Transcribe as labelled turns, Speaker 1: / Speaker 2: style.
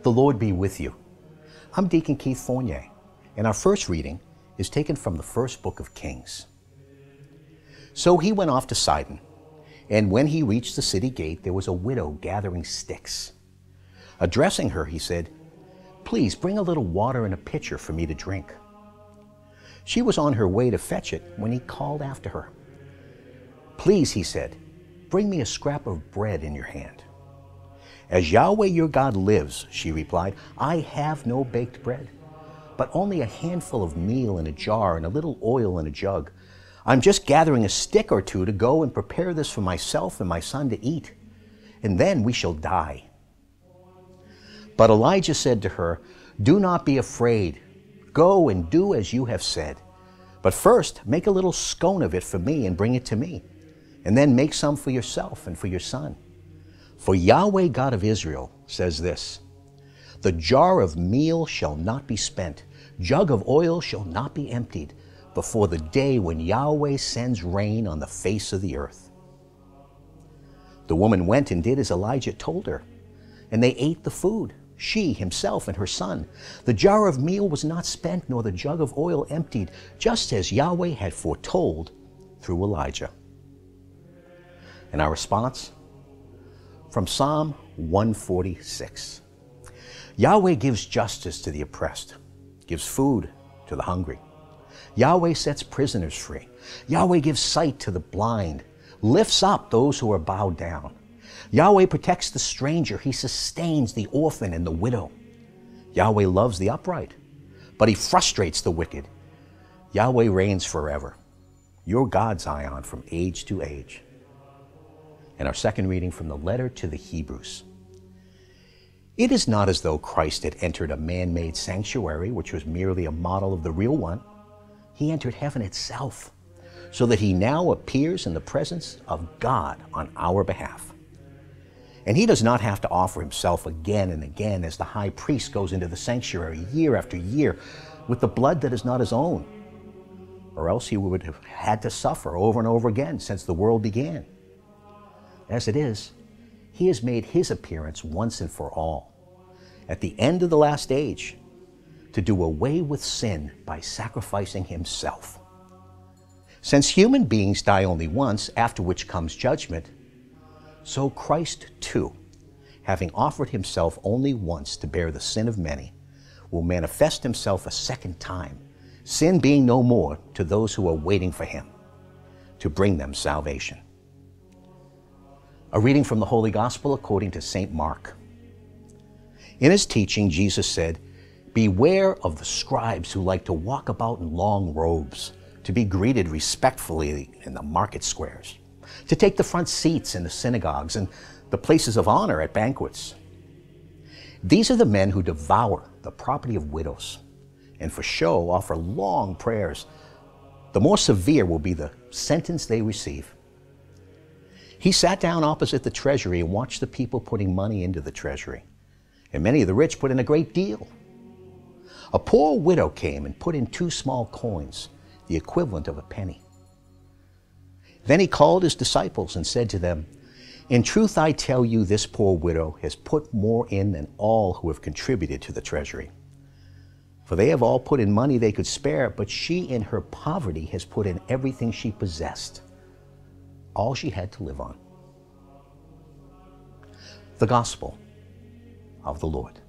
Speaker 1: The Lord be with you. I'm Deacon Keith Fournier, and our first reading is taken from the first book of Kings. So he went off to Sidon, and when he reached the city gate, there was a widow gathering sticks. Addressing her, he said, "Please bring a little water in a pitcher for me to drink." She was on her way to fetch it when he called after her. "Please," he said, "bring me a scrap of bread in your hand." "As Yahweh your God lives," she replied, "I have no baked bread, but only a handful of meal in a jar and a little oil in a jug. I'm just gathering a stick or two to go and prepare this for myself and my son to eat, and then we shall die." But Elijah said to her, "Do not be afraid. Go and do as you have said. But first make a little scone of it for me and bring it to me, and then make some for yourself and for your son. For Yahweh God of Israel says this, the jar of meal shall not be spent, jug of oil shall not be emptied, before the day when Yahweh sends rain on the face of the earth." The woman went and did as Elijah told her, and they ate the food, she, himself, and her son. The jar of meal was not spent, nor the jug of oil emptied, just as Yahweh had foretold through Elijah. And our response? From Psalm 146. Yahweh gives justice to the oppressed, gives food to the hungry. Yahweh sets prisoners free. Yahweh gives sight to the blind, lifts up those who are bowed down. Yahweh protects the stranger. He sustains the orphan and the widow. Yahweh loves the upright, but he frustrates the wicked. Yahweh reigns forever. Your God, Zion, from age to age. And our second reading from the letter to the Hebrews. It is not as though Christ had entered a man-made sanctuary, which was merely a model of the real one. He entered heaven itself, so that he now appears in the presence of God on our behalf. And he does not have to offer himself again and again as the high priest goes into the sanctuary year after year with the blood that is not his own, or else he would have had to suffer over and over again since the world began. As it is, he has made his appearance once and for all, at the end of the last age, to do away with sin by sacrificing himself. Since human beings die only once, after which comes judgment, so Christ too, having offered himself only once to bear the sin of many, will manifest himself a second time, sin being no more, to those who are waiting for him, to bring them salvation. A reading from the Holy Gospel according to St. Mark. In his teaching, Jesus said, "Beware of the scribes who like to walk about in long robes, to be greeted respectfully in the market squares, to take the front seats in the synagogues and the places of honor at banquets. These are the men who devour the property of widows, and for show offer long prayers. The more severe will be the sentence they receive." He sat down opposite the treasury and watched the people putting money into the treasury, and many of the rich put in a great deal. A poor widow came and put in 2 small coins, the equivalent of a penny. Then he called his disciples and said to them, "In truth I tell you, this poor widow has put more in than all who have contributed to the treasury. For they have all put in money they could spare, but she in her poverty has put in everything she possessed, all she had to live on." The Gospel of the Lord.